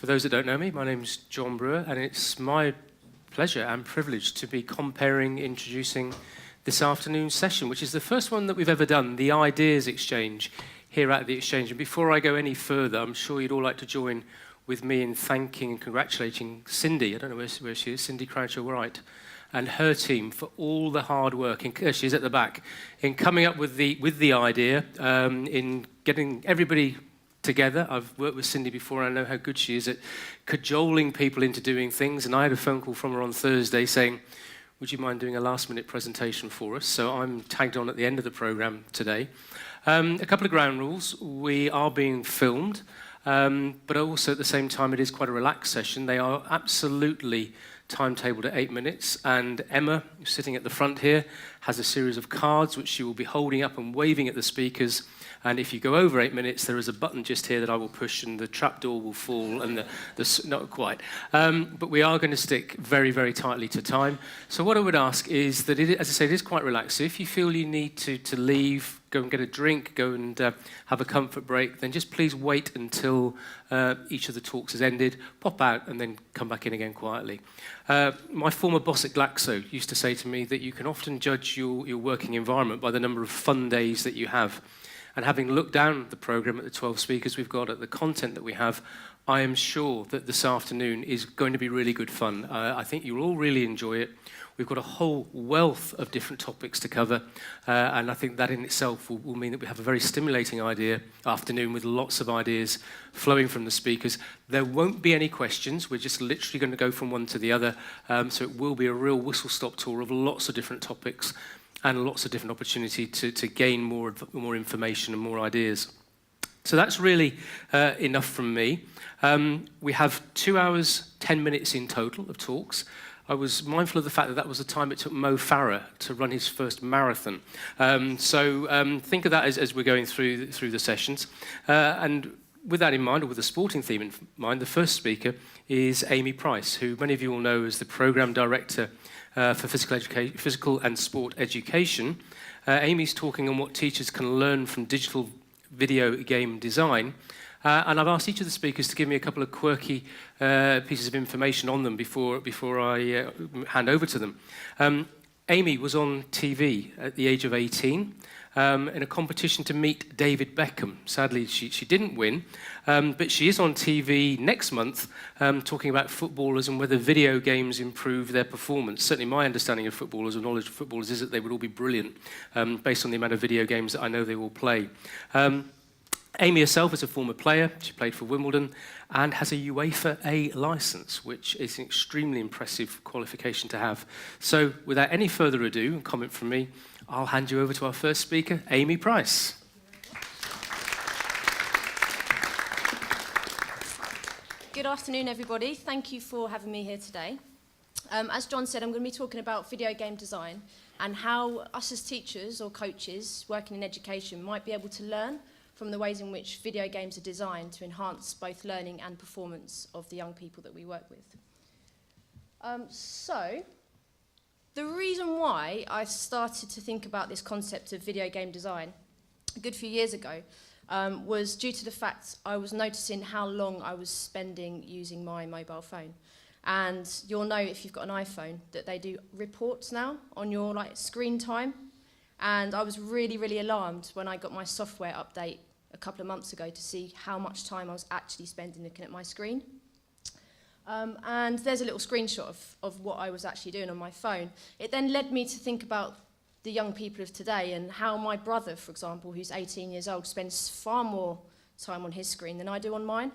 For those that don't know me, my name's John Brewer, and it's my pleasure and privilege to be introducing this afternoon's session, which is the first one that we've ever done, the Ideas Exchange, here at the Exchange. And before I go any further, I'm sure you'd all like to join with me in thanking and congratulating Cindy, I don't know where she is, Cindy Croucher-Wright, and her team for all the hard work, she's at the back, in coming up with the idea, in getting everybody together. I've worked with Cindy before, and I know how good she is at cajoling people into doing things, and I had a phone call from her on Thursday saying, would you mind doing a last-minute presentation for us? So I'm tagged on at the end of the programme today. A couple of ground rules. We are being filmed, but also at the same time it is quite a relaxed session. They are absolutely timetabled at 8 minutes, and Emma, who's sitting at the front here, has a series of cards which she will be holding up and waving at the speakers. And if you go over 8 minutes, there is a button just here that I will push, and the trapdoor will fall, and not quite. But we are going to stick very, very tightly to time. So what I would ask is that, as I say, it is quite relaxed. So if you feel you need to leave, go and get a drink, go and have a comfort break, then just please wait until each of the talks has ended, pop out, and then come back in again quietly. My former boss at Glaxo used to say to me that you can often judge your working environment by the number of fun days that you have. And having looked down at the programme, at the 12 speakers we've got, at the content that we have, I am sure that this afternoon is going to be really good fun. I think you'll all really enjoy it. We've got a whole wealth of different topics to cover, and I think that in itself will mean that we have a very stimulating afternoon with lots of ideas flowing from the speakers. There won't be any questions. We're just literally going to go from one to the other, so it will be a real whistle-stop tour of lots of different topics and lots of different opportunity to gain more information and more ideas. So that's really enough from me. We have 2 hours, 10 minutes in total of talks. I was mindful of the fact that that was the time it took Mo Farah to run his first marathon. So think of that as we're going through the sessions. And with that in mind, or with the sporting theme in mind, the first speaker is Amy Price, who many of you will know as the Programme Director for physical and sport education. Amy's talking on what teachers can learn from digital video game design. And I've asked each of the speakers to give me a couple of quirky pieces of information on them before I hand over to them. Amy was on TV at the age of 18 in a competition to meet David Beckham. Sadly, she didn't win, but she is on TV next month talking about footballers and whether video games improve their performance. Certainly my understanding of footballers and knowledge of footballers is that they would all be brilliant based on the amount of video games that I know they will play. Amy herself is a former player. She played for Wimbledon and has a UEFA A licence, which is an extremely impressive qualification to have. So without any further ado and comment from me, I'll hand you over to our first speaker, Amy Price. Good afternoon, everybody. Thank you for having me here today. As John said, I'm going to be talking about video game design and how us as teachers or coaches working in education might be able to learn from the ways in which video games are designed to enhance both learning and performance of the young people that we work with. So, the reason why I started to think about this concept of video game design a good few years ago was due to the fact I was noticing how long I was spending using my mobile phone. And you'll know if you've got an iPhone that they do reports now on your screen time. And I was really, really alarmed when I got my software update a couple of months ago to see how much time I was actually spending looking at my screen. And there's a little screenshot of what I was actually doing on my phone. It then led me to think about the young people of today and how my brother, for example, who's 18 years old, spends far more time on his screen than I do on mine.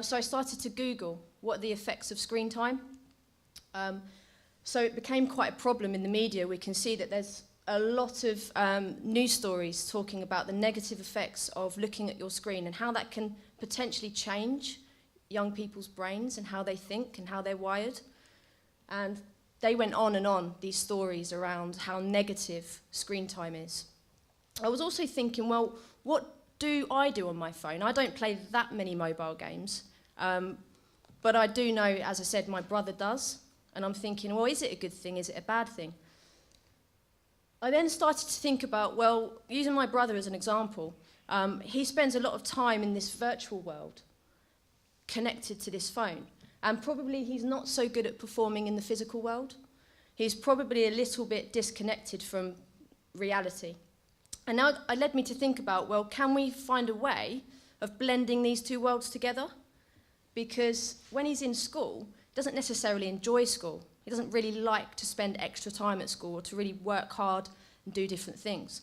So I started to Google what are the effects of screen time. So it became quite a problem in the media. We can see that there's a lot of news stories talking about the negative effects of looking at your screen and how that can potentially change young people's brains and how they think and how they're wired. And they went on, these stories around how negative screen time is. I was also thinking, well, what do I do on my phone? I don't play that many mobile games, but I do know, as I said, my brother does. And I'm thinking, well, is it a good thing? Is it a bad thing? I then started to think about, well, using my brother as an example, he spends a lot of time in this virtual world. connected to this phone. And probably he's not so good at performing in the physical world. He's probably a little bit disconnected from reality. And now it led me to think about, well, can we find a way of blending these two worlds together? Because when he's in school, he doesn't necessarily enjoy school. He doesn't really like to spend extra time at school or to really work hard and do different things.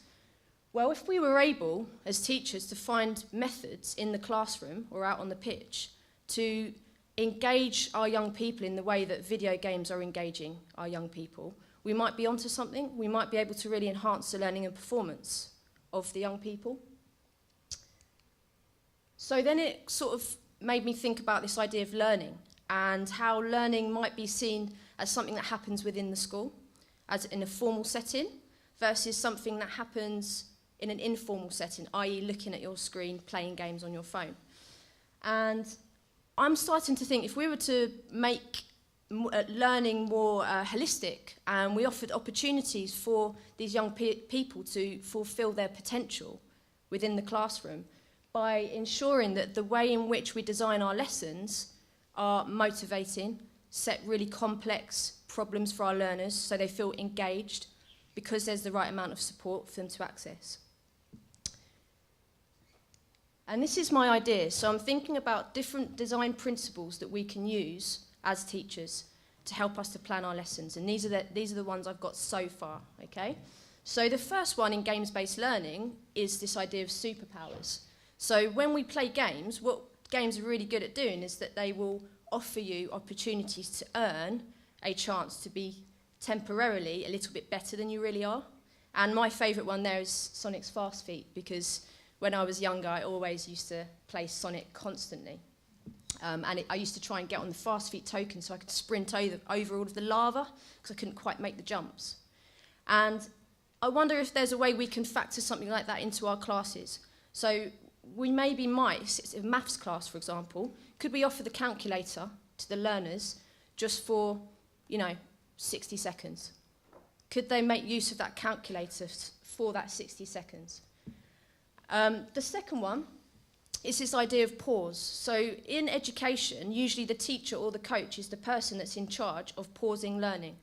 Well, if we were able, as teachers, to find methods in the classroom or out on the pitch to engage our young people in the way that video games are engaging our young people, we might be onto something. We might be able to really enhance the learning and performance of the young people. So then it sort of made me think about this idea of learning and how learning might be seen as something that happens within the school, as in a formal setting, versus something that happens in an informal setting, i.e. looking at your screen, playing games on your phone. And I'm starting to think if we were to make learning more holistic and we offered opportunities for these young people to fulfill their potential within the classroom by ensuring that the way in which we design our lessons are motivating, set really complex problems for our learners so they feel engaged because there's the right amount of support for them to access. And this is my idea. So I'm thinking about different design principles that we can use as teachers to help us to plan our lessons. And these are the ones I've got so far, okay? So the first one in games-based learning is this idea of superpowers. So when we play games, what games are really good at doing is that they will offer you opportunities to earn a chance to be temporarily a little bit better than you really are. And my favourite one there is Sonic's Fast Feet, because when I was younger, I always used to play Sonic constantly. I used to try and get on the Fast Feet token so I could sprint over all of the lava, because I couldn't quite make the jumps. And I wonder if there's a way we can factor something like that into our classes. So we maybe might, in a maths class, for example, could we offer the calculator to the learners just for, 60 seconds? Could they make use of that calculator for that 60 seconds? The second one is this idea of pause. So in education, usually the teacher or the coach is the person that's in charge of pausing learning,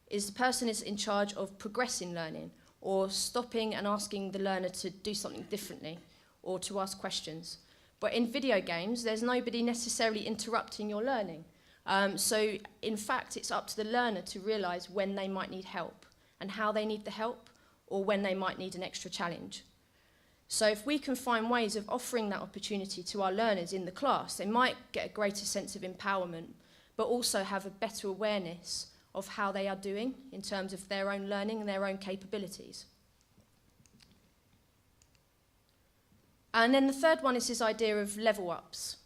is the person that's in charge of progressing learning, or stopping and asking the learner to do something differently, or to ask questions. But in video games, there's nobody necessarily interrupting your learning. So in fact, it's up to the learner to realise when they might need help, and how they need the help, or when they might need an extra challenge. So if we can find ways of offering that opportunity to our learners in the class, they might get a greater sense of empowerment, but also have a better awareness of how they are doing in terms of their own learning and their own capabilities. And then the third one is this idea of level ups.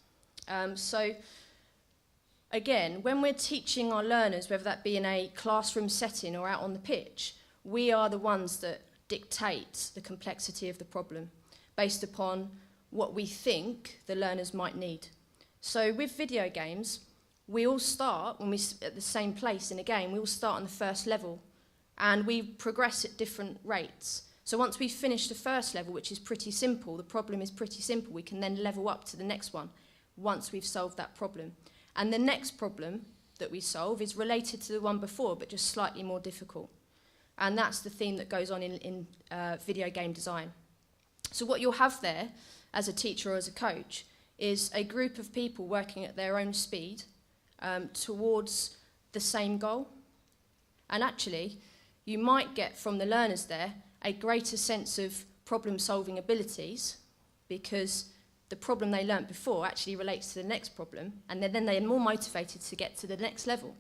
So again, when we're teaching our learners, whether that be in a classroom setting or out on the pitch, we are the ones that dictate the complexity of the problem based upon what we think the learners might need. So with video games, we all start when we're at the same place in a game. We all start on the first level and we progress at different rates. So once we've finished the first level, which is pretty simple, the problem is pretty simple, we can then level up to the next one once we've solved that problem. And the next problem that we solve is related to the one before, but just slightly more difficult. And that's the theme that goes on in video game design. So what you'll have there, as a teacher or as a coach, is a group of people working at their own speed towards the same goal. And actually, you might get from the learners there a greater sense of problem-solving abilities, because the problem they learnt before actually relates to the next problem, and then they're more motivated to get to the next level.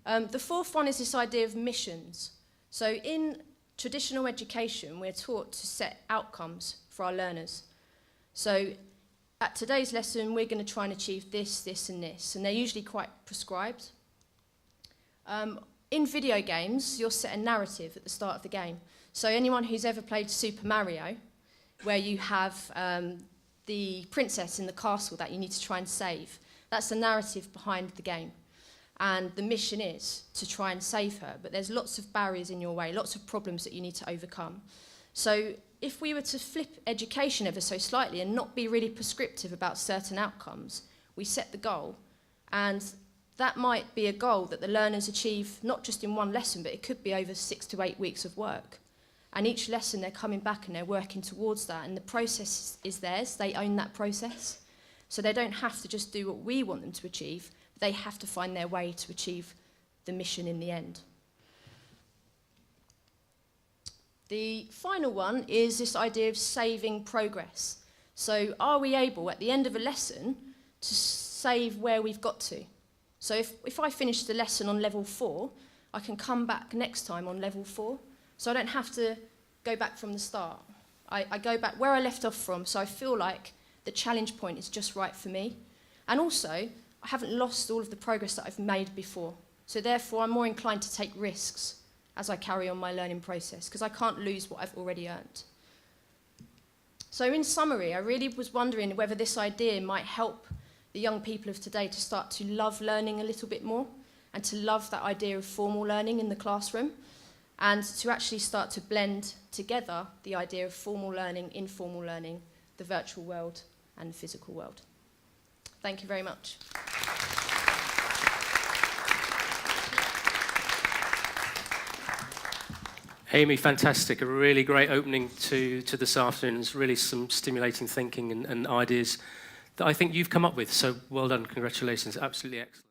The fourth one is this idea of missions. So in traditional education, we're taught to set outcomes for our learners. So at today's lesson, we're going to try and achieve this, this, and this, and they're usually quite prescribed. In video games, you'll set a narrative at the start of the game. So anyone who's ever played Super Mario, where you have the princess in the castle that you need to try and save, that's the narrative behind the game. And the mission is to try and save her, but there's lots of barriers in your way, lots of problems that you need to overcome. So if we were to flip education ever so slightly and not be really prescriptive about certain outcomes, we set the goal, and that might be a goal that the learners achieve not just in one lesson, but it could be over 6 to 8 weeks of work. And each lesson they're coming back and they're working towards that, and the process is theirs. They own that process. So they don't have to just do what we want them to achieve. They have to find their way to achieve the mission in the end. The final one is this idea of saving progress. So are we able, at the end of a lesson, to save where we've got to? So if I finish the lesson on level 4, I can come back next time on level 4. So I don't have to go back from the start. I go back where I left off from, so I feel like the challenge point is just right for me. And also, I haven't lost all of the progress that I've made before. So therefore, I'm more inclined to take risks as I carry on my learning process, because I can't lose what I've already earned. So in summary, I really was wondering whether this idea might help the young people of today to start to love learning a little bit more, and to love that idea of formal learning in the classroom, and to actually start to blend together the idea of formal learning, informal learning, the virtual world and the physical world. Thank you very much. Amy, fantastic. A really great opening to this afternoon. It's really some stimulating thinking and ideas that I think you've come up with. So well done. Congratulations. Absolutely excellent.